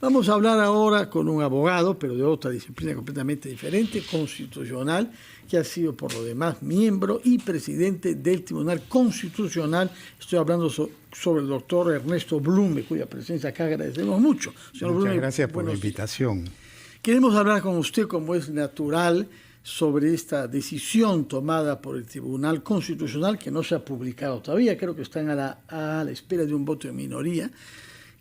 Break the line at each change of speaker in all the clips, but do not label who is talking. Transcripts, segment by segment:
Vamos a hablar ahora con un abogado, pero de otra disciplina completamente diferente, constitucional, que ha sido por lo demás miembro y presidente del Tribunal Constitucional. Estoy hablando sobre el doctor Ernesto Blume, cuya presencia acá agradecemos mucho.
Señor Blume, gracias por la invitación.
Queremos hablar con usted, como es natural, sobre esta decisión tomada por el Tribunal Constitucional, que no se ha publicado todavía, creo que están a la espera de un voto de minoría,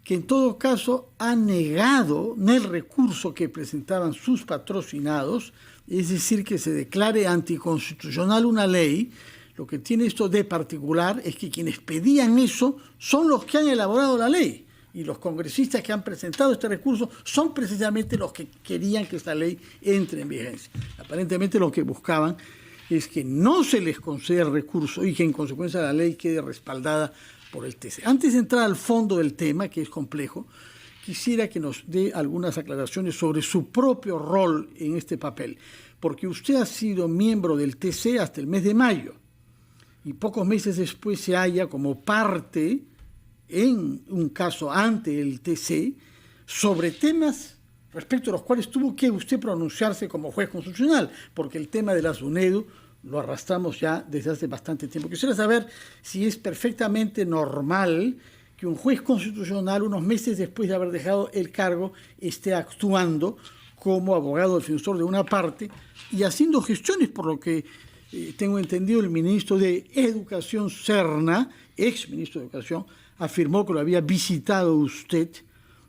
que en todo caso ha negado el recurso que presentaban sus patrocinados, es decir, que se declare anticonstitucional una ley. Lo que tiene esto de particular es que quienes pedían eso son los que han elaborado la ley, y los congresistas que han presentado este recurso son precisamente los que querían que esta ley entre en vigencia. Aparentemente lo que buscaban es que no se les conceda el recurso y que en consecuencia la ley quede respaldada por el TC. Antes de entrar al fondo del tema, que es complejo, quisiera que nos dé algunas aclaraciones sobre su propio rol en este papel, porque usted ha sido miembro del TC hasta el mes de mayo y pocos meses después se halla como parte en un caso ante el TC sobre temas respecto a los cuales tuvo que usted pronunciarse como juez constitucional, porque el tema de la SUNEDU lo arrastramos ya desde hace bastante tiempo. Quisiera saber si es perfectamente normal que un juez constitucional, unos meses después de haber dejado el cargo, esté actuando como abogado defensor de una parte y haciendo gestiones, por lo que tengo entendido, el ministro de Educación, Serna, ex ministro de Educación, afirmó que lo había visitado usted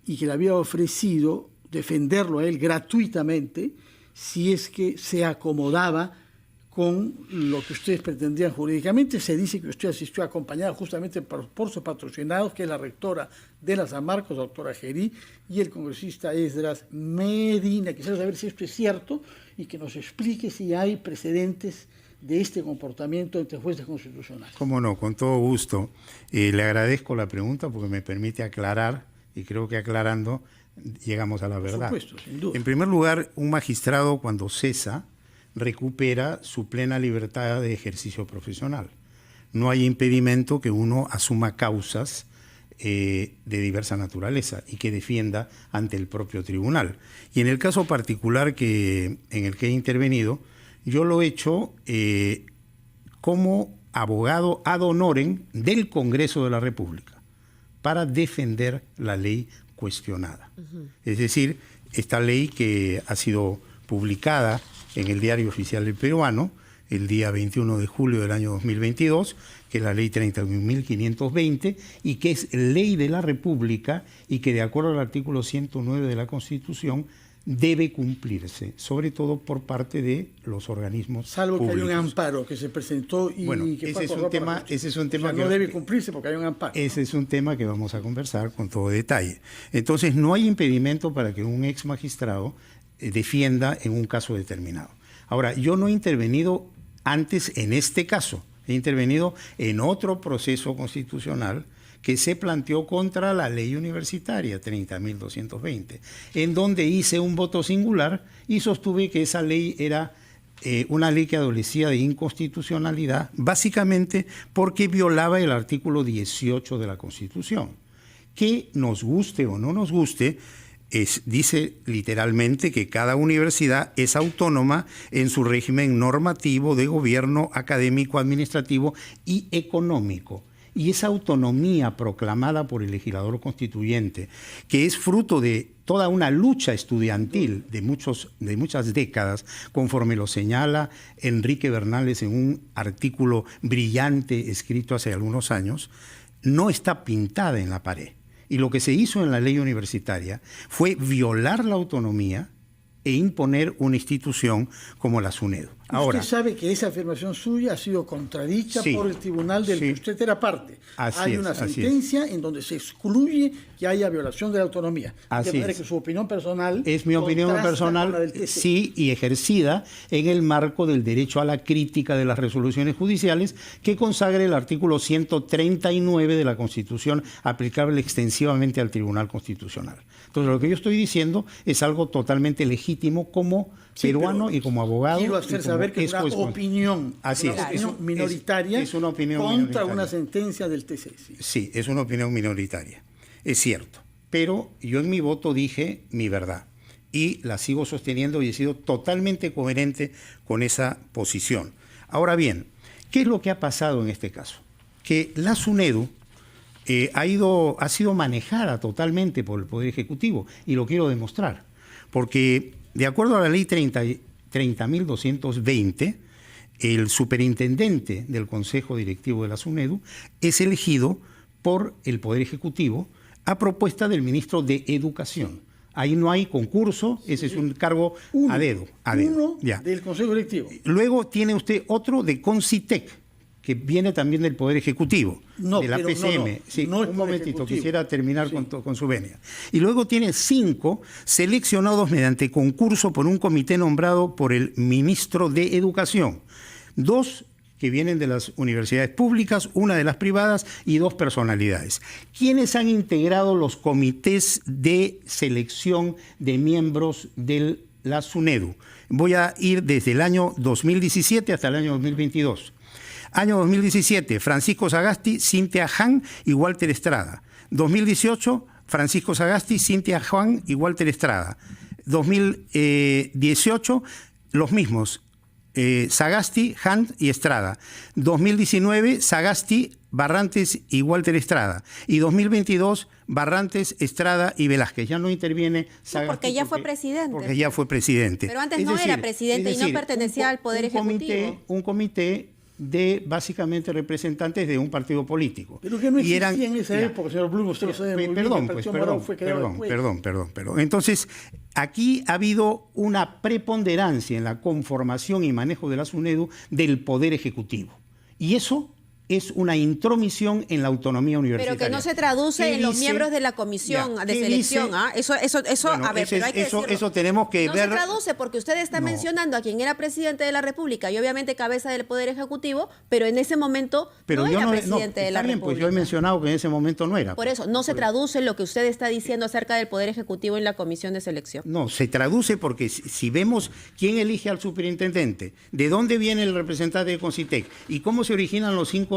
y que le había ofrecido defenderlo a él gratuitamente si es que se acomodaba con lo que ustedes pretendían jurídicamente. Se dice que usted asistió acompañado justamente por sus patrocinados, que es la rectora de la San Marcos, doctora Gerí, y el congresista Esdras Medina. Quisiera saber si esto es cierto y que nos explique si hay precedentes de este comportamiento entre jueces constitucionales.
Cómo no, con todo gusto. Le agradezco la pregunta porque me permite aclarar, y creo que aclarando llegamos a la verdad.
Por supuesto, sin duda.
En primer lugar, un magistrado cuando cesa recupera su plena libertad de ejercicio profesional. No hay impedimento que uno asuma causas de diversa naturaleza y que defienda ante el propio tribunal. Y en el caso particular en el que he intervenido, yo lo he hecho como abogado ad honorem del Congreso de la República para defender la ley cuestionada. Es decir, esta ley que ha sido publicada en el Diario Oficial del Peruano el día 21 de julio del año 2022, que es la ley 31.520 y que es ley de la República y que de acuerdo al artículo 109 de la Constitución debe cumplirse, sobre todo por parte de los organismos
salvo
públicos.
Que hay un amparo que se presentó y
bueno,
que
ese es un tema
o sea, no debe cumplirse porque hay un amparo.
Ese es un tema que vamos a conversar con todo detalle. Entonces, no hay impedimento para que un ex magistrado defienda en un caso determinado. Ahora, yo no he intervenido antes en este caso, he intervenido en otro proceso constitucional que se planteó contra la ley universitaria 30.220, en donde hice un voto singular y sostuve que esa ley era una ley que adolecía de inconstitucionalidad, básicamente porque violaba el artículo 18 de la Constitución. Que nos guste o no nos guste, dice literalmente que cada universidad es autónoma en su régimen normativo de gobierno, académico, administrativo y económico. Y esa autonomía proclamada por el legislador constituyente, que es fruto de toda una lucha estudiantil de muchas décadas, conforme lo señala Enrique Bernales en un artículo brillante escrito hace algunos años, no está pintada en la pared. Y lo que se hizo en la ley universitaria fue violar la autonomía e imponer una institución como la SUNEDU. Ahora,
usted sabe que esa afirmación suya ha sido contradicha por el tribunal del que usted era parte. Hay una sentencia en donde se excluye que haya violación de la autonomía. De manera que su opinión personal
es mi opinión personal, sí, y ejercida en el marco del derecho a la crítica de las resoluciones judiciales que consagra el artículo 139 de la Constitución aplicable extensivamente al Tribunal Constitucional. Entonces, lo que yo estoy diciendo es algo totalmente legítimo como peruano y como abogado.
Quiero hacer saber que es una opinión, minoritaria
es una opinión
contra
minoritaria.
Una sentencia del TC.
Sí, es una opinión minoritaria, es cierto. pero yo en mi voto dije mi verdad y la sigo sosteniendo y he sido totalmente coherente con esa posición. Ahora bien, ¿qué es lo que ha pasado en este caso? Que la SUNEDU ha sido manejada totalmente por el Poder Ejecutivo y lo quiero demostrar, porque de acuerdo a la ley 30.220, el superintendente del Consejo Directivo de la SUNEDU es elegido por el Poder Ejecutivo a propuesta del ministro de Educación. Ahí no hay concurso, ese es un cargo a dedo.
Uno del Consejo Directivo.
Luego tiene usted otro de CONCITEC, que viene también del Poder Ejecutivo, de la PCM. Un momentito, quisiera terminar con su venia. Y luego tiene 5 seleccionados mediante concurso por un comité nombrado por el ministro de Educación. 2 que vienen de las universidades públicas, 1 de las privadas y 2 personalidades. ¿Quiénes han integrado los comités de selección de miembros de la SUNEDU? Voy a ir desde el año 2017 hasta el año 2022. Año 2017, Francisco Sagasti, Cintia Han y Walter Estrada. 2018, Francisco Sagasti, Cintia Han y Walter Estrada. 2018, los mismos, Sagasti, Han y Estrada. 2019, Sagasti, Barrantes y Walter Estrada. Y 2022, Barrantes, Estrada y Velázquez. Ya no interviene Sagasti.
Porque ya fue presidente.
Porque ya fue presidente.
Pero antes no era presidente y no pertenecía al Poder Ejecutivo.
Un comité de básicamente representantes de un partido político.
Pero que no existía en esa época, señor Blum, usted lo sabe muy bien.
Perdón. Entonces, aquí ha habido una preponderancia en la conformación y manejo de la SUNEDU del Poder Ejecutivo. Y eso es una intromisión en la autonomía universitaria.
Pero que no se traduce en los miembros de la comisión de selección. Eso, bueno, a ver, pero hay que decirlo.
Eso tenemos que ver.
No se traduce porque usted está mencionando a quien era presidente de la República y obviamente cabeza del Poder Ejecutivo, pero en ese momento no era presidente de la República.
Pues yo he mencionado que en ese momento no era.
Por eso, no se traduce lo que usted está diciendo acerca del Poder Ejecutivo en la comisión de selección.
No, se traduce porque si vemos quién elige al superintendente, de dónde viene el representante de CONCITEC y cómo se originan los cinco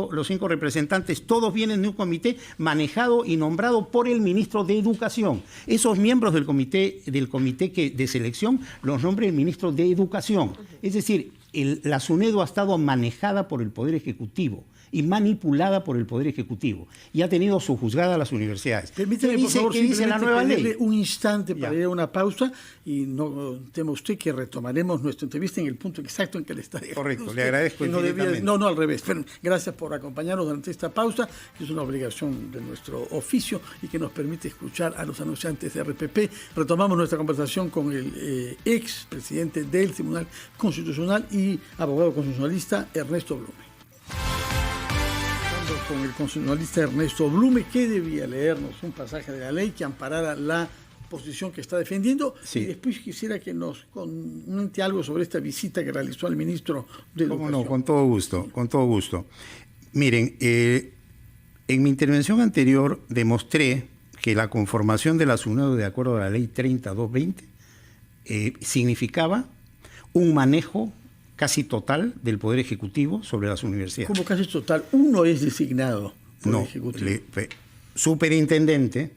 representantes, todos vienen de un comité manejado y nombrado por el ministro de Educación. Esos miembros del comité de selección los nombra el ministro de Educación. Es decir, la SUNEDU ha estado manejada por el Poder Ejecutivo y manipulada por el Poder Ejecutivo y ha tenido sojuzgada a las universidades.
Permítame, por favor, dice la nueva ley? Un instante para ir a una pausa y no tema usted que retomaremos nuestra entrevista en el punto exacto en que le está dejando.
Correcto, le agradezco
infinitamente. No, al revés. Gracias por acompañarnos durante esta pausa, que es una obligación de nuestro oficio y que nos permite escuchar a los anunciantes de RPP. Retomamos nuestra conversación con el ex presidente del Tribunal Constitucional y abogado constitucionalista Ernesto Blume. Con el constitucionalista Ernesto Blume, que debía leernos un pasaje de la ley que amparara la posición que está defendiendo. Sí. Y después quisiera que nos comente algo sobre esta visita que realizó el ministro de Educación.
No, con todo gusto. Miren, en mi intervención anterior demostré que la conformación de la SUNEDU de acuerdo a la ley 30.220 significaba un manejo casi total del Poder Ejecutivo sobre las universidades.
¿Cómo casi total? Uno es designado por el Ejecutivo.
Superintendente,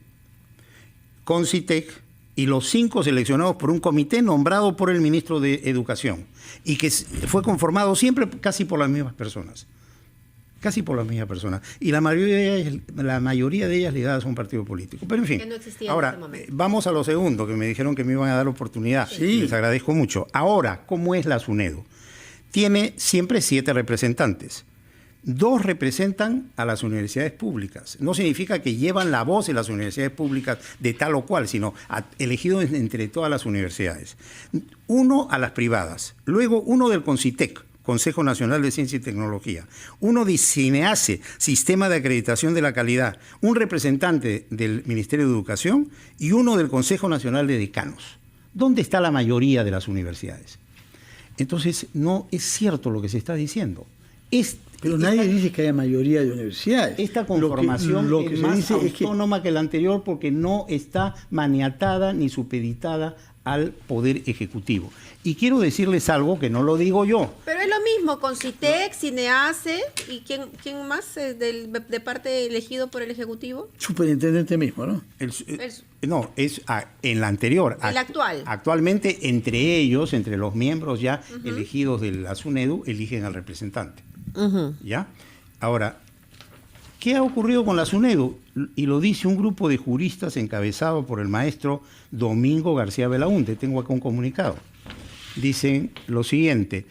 CONCITEC y los 5 seleccionados por un comité nombrado por el ministro de Educación y que fue conformado siempre casi por las mismas personas. Y la mayoría de ellas ligadas a un partido político. Pero en fin, ahora vamos a lo segundo, que me dijeron que me iban a dar oportunidad. Sí. Les agradezco mucho. Ahora, ¿cómo es la SUNEDU? Tiene siempre 7 representantes. 2 representan a las universidades públicas. No significa que llevan la voz en las universidades públicas de tal o cual, sino elegidos entre todas las universidades. 1 a las privadas. Luego 1 del CONCITEC, Consejo Nacional de Ciencia y Tecnología. 1 de CINEACE, Sistema de Acreditación de la Calidad. Un representante del Ministerio de Educación y 1 del Consejo Nacional de Decanos. ¿Dónde está la mayoría de las universidades? Entonces, no es cierto lo que se está diciendo.
Pero nadie dice que haya mayoría de universidades.
Esta conformación es más autónoma que la anterior porque no está maniatada ni supeditada al Poder Ejecutivo. Y quiero decirles algo que no lo digo yo.
Pero es lo mismo con CITEC, CINEACE y ¿quién más de parte elegido por el Ejecutivo?
Superintendente mismo, ¿no?
No, es en la anterior.
El actual.
Actualmente, entre ellos, entre los miembros ya elegidos de la SUNEDU, eligen al representante. ¿Ya? Ahora, ¿qué ha ocurrido con la SUNEDU? Y lo dice un grupo de juristas encabezado por el maestro Domingo García Belaúnde. Tengo acá un comunicado. Dicen lo siguiente: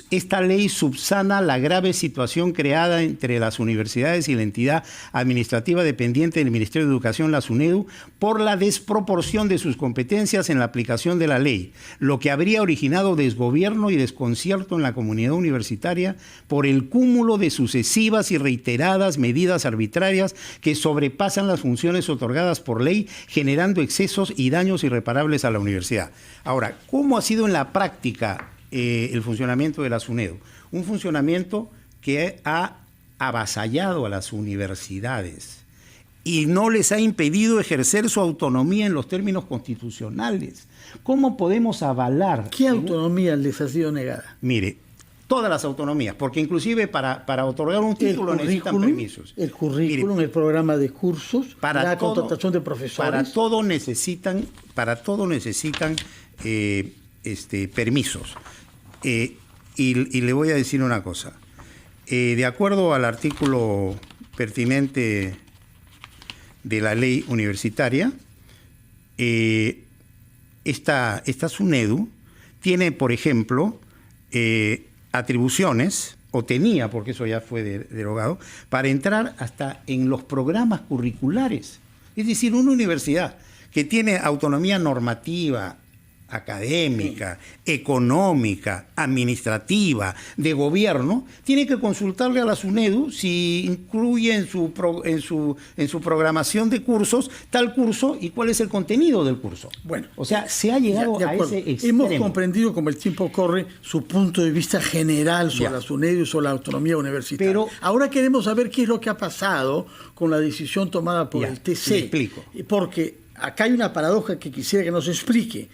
esta ley subsana la grave situación creada entre las universidades y la entidad administrativa dependiente del Ministerio de Educación, la SUNEDU, por la desproporción de sus competencias en la aplicación de la ley, lo que habría originado desgobierno y desconcierto en la comunidad universitaria por el cúmulo de sucesivas y reiteradas medidas arbitrarias que sobrepasan las funciones otorgadas por ley, generando excesos y daños irreparables a la universidad. Ahora, ¿cómo ha sido en la práctica el funcionamiento de la SUNEDU? Un funcionamiento que ha avasallado a las universidades y no les ha impedido ejercer su autonomía en los términos constitucionales. ¿Cómo podemos avalar?
¿Qué autonomía les ha sido negada?
Mire, todas las autonomías, porque inclusive para otorgar un título necesitan permisos.
El currículum, el programa de cursos, la contratación de profesores.
Para todo necesitan permisos. Y le voy a decir una cosa. De acuerdo al artículo pertinente de la ley universitaria, esta SUNEDU tiene, por ejemplo, atribuciones, o tenía, porque eso ya fue derogado, para entrar hasta en los programas curriculares. Es decir, una universidad que tiene autonomía normativa, académica, económica, administrativa, de gobierno, tiene que consultarle a la SUNEDU si incluye en su programación de cursos tal curso y cuál es el contenido del curso.
Bueno,
o sea, se ha llegado a ese extremo.
Hemos comprendido, como el tiempo corre, su punto de vista general sobre la SUNEDU y sobre la autonomía universitaria. Pero ahora queremos saber qué es lo que ha pasado con la decisión tomada por el TC.
Le explico.
Porque acá hay una paradoja que quisiera que nos explique.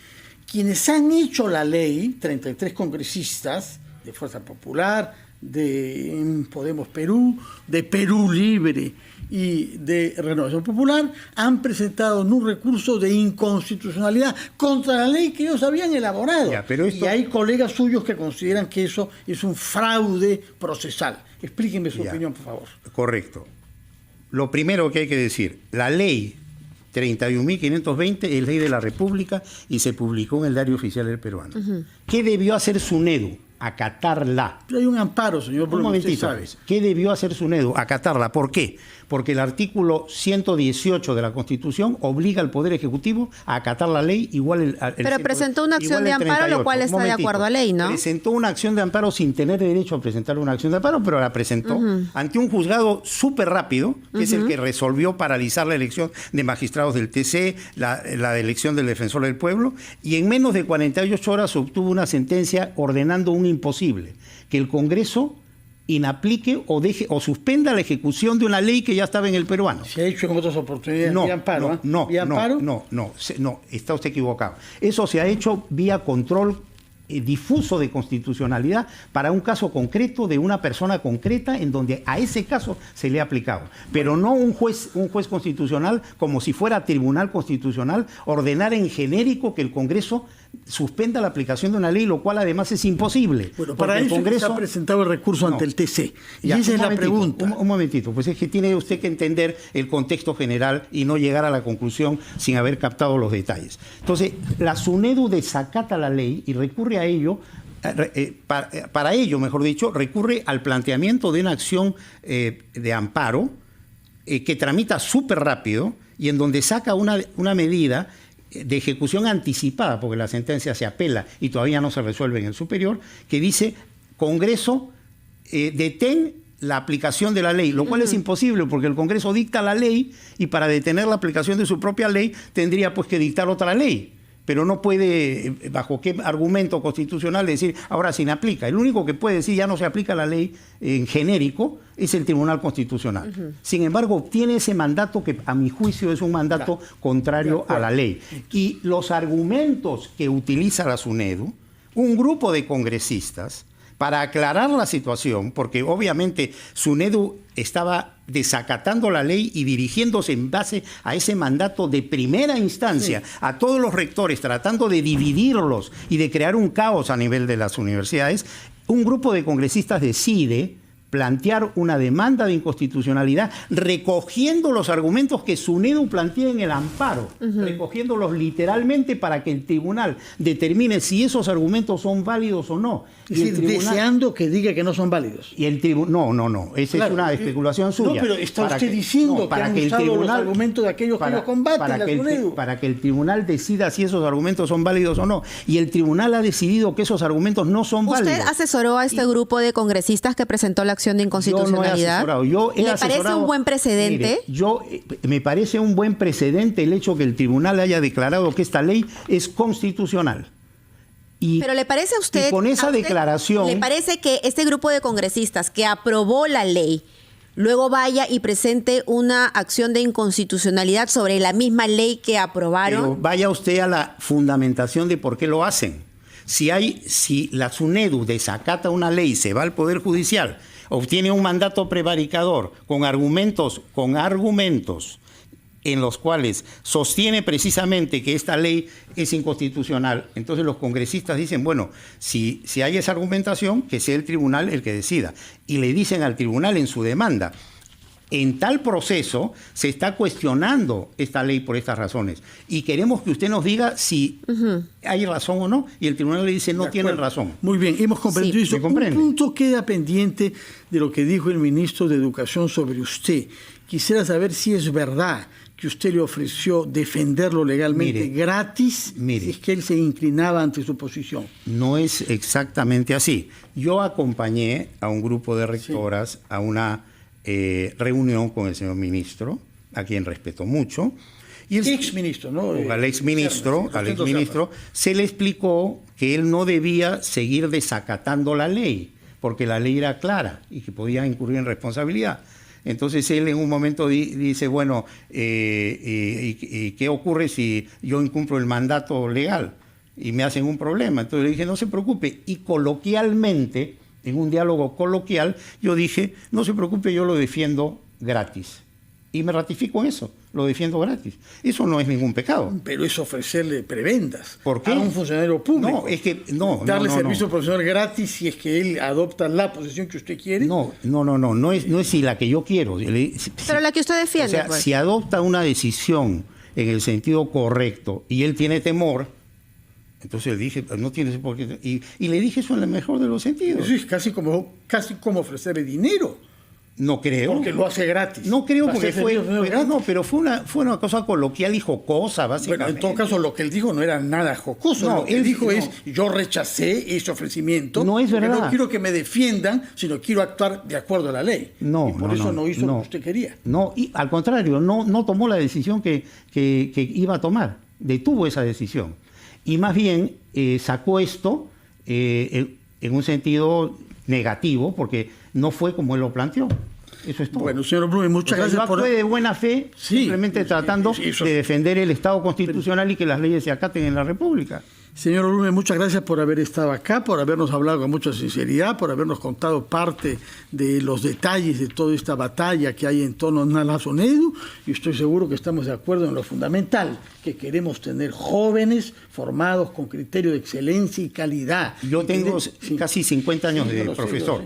Quienes han hecho la ley, 33 congresistas de Fuerza Popular, de Podemos Perú, de Perú Libre y de Renovación Popular, han presentado un recurso de inconstitucionalidad contra la ley que ellos habían elaborado. Y hay colegas suyos que consideran que eso es un fraude procesal. Explíquenme su opinión, por favor.
Correcto. Lo primero que hay que decir, la ley 31.520 es ley de la República y se publicó en el Diario Oficial del Peruano. ¿Qué debió hacer SUNEDU? Acatarla.
Pero hay un amparo, señor Bruno.
Un momentito. ¿Qué debió hacer SUNEDU? Acatarla. ¿Por qué? Porque el artículo 118 de la Constitución obliga al Poder Ejecutivo a acatar la ley igual
Pero presentó una acción de amparo, lo cual está de acuerdo a ley, ¿no?
Presentó una acción de amparo sin tener derecho a presentar una acción de amparo, pero la presentó ante un juzgado súper rápido, que es el que resolvió paralizar la elección de magistrados del TC, la elección del defensor del pueblo, y en menos de 48 horas obtuvo una sentencia ordenando un imposible, que el Congreso inaplique o deje o suspenda la ejecución de una ley que ya estaba en el peruano.
Se ha hecho en otras oportunidades vía amparo.
No, está usted equivocado. Eso se ha hecho vía control difuso de constitucionalidad para un caso concreto de una persona concreta en donde a ese caso se le ha aplicado. Pero no un juez constitucional, como si fuera tribunal constitucional, ordenar en genérico que el Congreso suspenda la aplicación de una ley, lo cual además es imposible.
Bueno, para eso el Congreso se ha presentado el recurso ante el TC. Y esa es la pregunta.
Un momentito, pues es que tiene usted que entender el contexto general y no llegar a la conclusión sin haber captado los detalles. Entonces, la SUNEDU desacata la ley y recurre a ello, para ello, mejor dicho, recurre al planteamiento de una acción de amparo que tramita súper rápido y en donde saca una medida de ejecución anticipada, porque la sentencia se apela y todavía no se resuelve en el superior, que dice: Congreso, detén la aplicación de la ley, lo cual es imposible porque el Congreso dicta la ley y para detener la aplicación de su propia ley tendría pues que dictar otra ley. Pero no puede, bajo qué argumento constitucional, decir ahora se inaplica. El único que puede decir ya no se aplica la ley en genérico es el Tribunal Constitucional. Sin embargo, obtiene ese mandato que a mi juicio es un mandato contrario a la ley. Y los argumentos que utiliza la SUNEDU, un grupo de congresistas, para aclarar la situación, porque obviamente SUNEDU estaba desacatando la ley y dirigiéndose en base a ese mandato de primera instancia a todos los rectores, tratando de dividirlos y de crear un caos a nivel de las universidades, un grupo de congresistas decide plantear una demanda de inconstitucionalidad recogiendo los argumentos que SUNEDU plantea en el amparo, recogiéndolos literalmente para que el tribunal determine si esos argumentos son válidos o no.
Es decir, deseando que diga que no son válidos.
Y el tribunal, no, esa es una especulación suya.
No, pero está usted diciendo que han usado los argumentos de aquellos que los combaten la SUNEDU.
Para que el tribunal decida si esos argumentos son válidos o no. Y el tribunal ha decidido que esos argumentos no son válidos.
¿Usted asesoró a este grupo de congresistas que presentó la acción de inconstitucionalidad?
¿Le
parece un buen precedente?
Mire, me parece un buen precedente el hecho que el tribunal haya declarado que esta ley es constitucional.
Pero ¿le parece a usted,
y con esa declaración,
le parece que este grupo de congresistas que aprobó la ley luego vaya y presente una acción de inconstitucionalidad sobre la misma ley que aprobaron?
Pero vaya usted a la fundamentación de por qué lo hacen. Si la SUNEDU desacata una ley, se va al Poder Judicial, obtiene un mandato prevaricador con argumentos en los cuales sostiene precisamente que esta ley es inconstitucional, entonces los congresistas dicen, bueno, si hay esa argumentación, que sea el tribunal el que decida. Y le dicen al tribunal en su demanda, en tal proceso se está cuestionando esta ley por estas razones y queremos que usted nos diga si hay razón o no, y el tribunal le dice no tienen razón.
Muy bien, hemos comprendido eso.
Un
punto queda pendiente de lo que dijo el ministro de Educación sobre usted. Quisiera saber si es verdad que usted le ofreció defenderlo legalmente gratis, si es que él se inclinaba ante su posición.
No es exactamente así. Yo acompañé a un grupo de rectoras a una reunión con el señor ministro, a quien respeto mucho. Y el
exministro, ¿no?
Al exministro se le explicó que él no debía seguir desacatando la ley, porque la ley era clara y que podía incurrir en responsabilidad. Entonces él en un momento dice, bueno, ¿y qué ocurre si yo incumplo el mandato legal y me hacen un problema? Entonces le dije, no se preocupe. Y coloquialmente, en un diálogo coloquial, yo dije, no se preocupe, yo lo defiendo gratis. Y me ratifico en eso, lo defiendo gratis. Eso no es ningún pecado.
Pero es ofrecerle prebendas.
¿Por qué?
A un funcionario público.
No, es que
darle servicio profesional gratis si es que él adopta la posición que usted quiere.
No es si la que yo quiero.
Pero la que usted defiende.
O sea, si adopta una decisión en el sentido correcto y él tiene temor, entonces le dije, no tienes por qué. Y le dije eso en el mejor de los sentidos.
Eso es casi como ofrecerle dinero.
No creo.
Porque lo hace gratis.
No creo porque pero fue una cosa coloquial y jocosa, básicamente.
Bueno, en todo caso, lo que él dijo no era nada jocoso.
No,
lo que él dijo es, yo rechacé ese ofrecimiento.
No es verdad.
No quiero que me defiendan, sino quiero actuar de acuerdo a la ley. Y por eso no hizo lo que usted quería.
No, y al contrario, no tomó la decisión que iba a tomar. Detuvo esa decisión. Y más bien sacó esto en un sentido negativo, porque no fue como él lo planteó. Eso es todo.
Bueno, señor Blume, muchas gracias.
Yo actué de buena fe, simplemente tratando de defender el Estado constitucional y que las leyes se acaten en la República.
Señor Blume, muchas gracias por haber estado acá, por habernos hablado con mucha sinceridad, por habernos contado parte de los detalles de toda esta batalla que hay en torno a la SUNEDU, y estoy seguro que estamos de acuerdo en lo fundamental, que queremos tener jóvenes formados con criterio de excelencia y calidad.
Yo tengo casi 50 años de profesor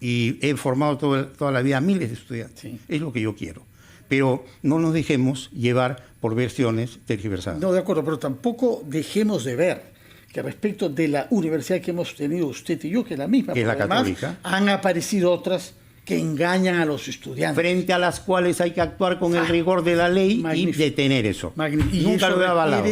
y he formado toda la vida a miles de estudiantes. Es lo que yo quiero. Pero no nos dejemos llevar por versiones tergiversadas.
No, de acuerdo, pero tampoco dejemos de ver que respecto de la universidad que hemos tenido usted y yo, que es la misma,
que es la católica,
han aparecido otras que engañan a los estudiantes.
Frente a las cuales hay que actuar con el rigor de la ley y detener eso.
Y nunca lo he avalado.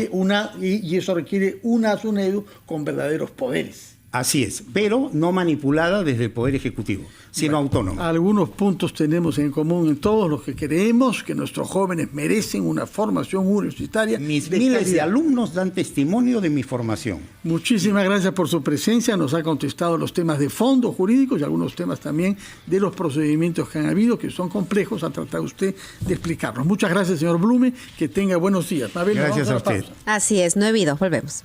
Y eso requiere una SUNEDU con verdaderos poderes.
Así es, pero no manipulada desde el Poder Ejecutivo, sino autónoma.
Algunos puntos tenemos en común en todos los que creemos que nuestros jóvenes merecen una formación universitaria.
Mis miles de alumnos dan testimonio de mi formación.
Muchísimas gracias por su presencia. Nos ha contestado los temas de fondo jurídicos y algunos temas también de los procedimientos que han habido, que son complejos. Ha tratado usted de explicarnos. Muchas gracias, señor Blume. Que tenga buenos días.
Gracias a usted.
Así es, 9:02. Volvemos.